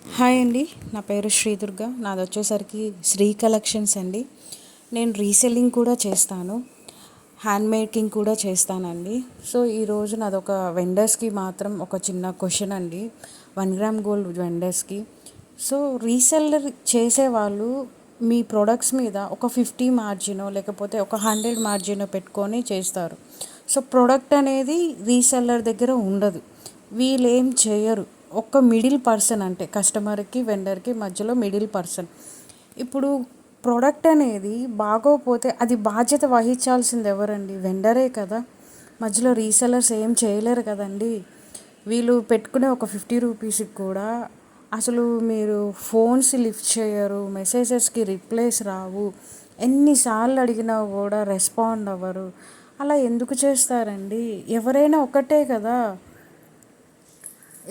Hi అండి. నా పేరు శ్రీదుర్గ. నాది వచ్చేసరికి శ్రీ కలెక్షన్స్ అండి. నేను రీసెల్లింగ్ కూడా చేస్తాను, హ్యాండ్ మేకింగ్ కూడా చేస్తానండి. సో ఈరోజు నాదొక వెండర్స్కి మాత్రం ఒక చిన్న క్వశ్చన్ అండి, 1 గ్రామ్ గోల్డ్ వెండర్స్కి. సో రీసెల్లర్ చేసేవాళ్ళు మీ ప్రొడక్ట్స్ మీద ఒక 50 మార్జినో లేకపోతే ఒక 100 మార్జినో పెట్టుకొని చేస్తారు. సో ప్రొడక్ట్ అనేది రీసెల్లర్ దగ్గర ఉండదు, వీళ్ళు ఏం చేయరు. ఒక మిడిల్ పర్సన్, అంటే కస్టమర్కి వెండర్కి మధ్యలో మిడిల్ పర్సన్. ఇప్పుడు ప్రోడక్ట్ అనేది బాగోపోతే అది బాధ్యత వహించాల్సింది ఎవరండి? వెండరే కదా. మధ్యలో రీసెలర్స్ ఏం చేయలేరు కదండి. వీళ్ళు పెట్టుకునే ఒక 50 రూపీస్కి కూడా అసలు మీరు ఫోన్స్ లిఫ్ట్ చేయరు, మెసేజెస్కి రిప్లైస్ రావు, ఎన్నిసార్లు అడిగినా కూడా రెస్పాండ్ అవ్వరు. అలా ఎందుకు చేస్తారండి? ఎవరైనా ఒకటే కదా,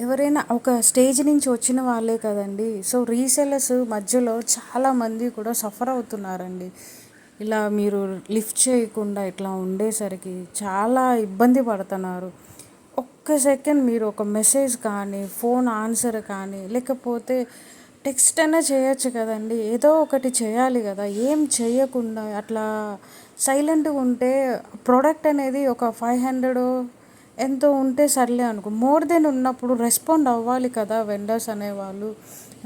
ఎవరైనా ఒక స్టేజ్ నుంచి వచ్చిన వాళ్ళే కదండి. సో రీసెలర్స్ మధ్యలో చాలామంది కూడా సఫర్ అవుతున్నారండి. ఇలా మీరు లిఫ్ట్ చేయకుండా ఇట్లా ఉండేసరికి చాలా ఇబ్బంది పడుతున్నారు. ఒక్క సెకండ్ మీరు ఒక మెసేజ్ కానీ, ఫోన్ ఆన్సర్ కానీ, లేకపోతే టెక్స్ట్ అయినా చేయొచ్చు కదండి. ఏదో ఒకటి చేయాలి కదా. ఏం చేయకుండా అట్లా సైలెంట్గా ఉంటే ప్రోడక్ట్ అనేది ఒక 500 ఎంతో ఉంటే సర్లే అనుకో, మోర్ దెన్ ఉన్నప్పుడు రెస్పాండ్ అవ్వాలి కదా వెండర్స్ అనేవాళ్ళు.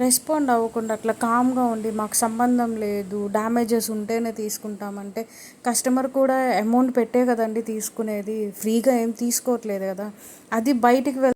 రెస్పాండ్ అవ్వకుండా అట్లా కామ్గా ఉండి మాకు సంబంధం లేదు, డ్యామేజెస్ ఉంటేనే తీసుకుంటామంటే కస్టమర్ కూడా అమౌంట్ పెట్టే కదండి తీసుకునేది, ఫ్రీగా ఏం తీసుకోవట్లేదు కదా. అది బయటికి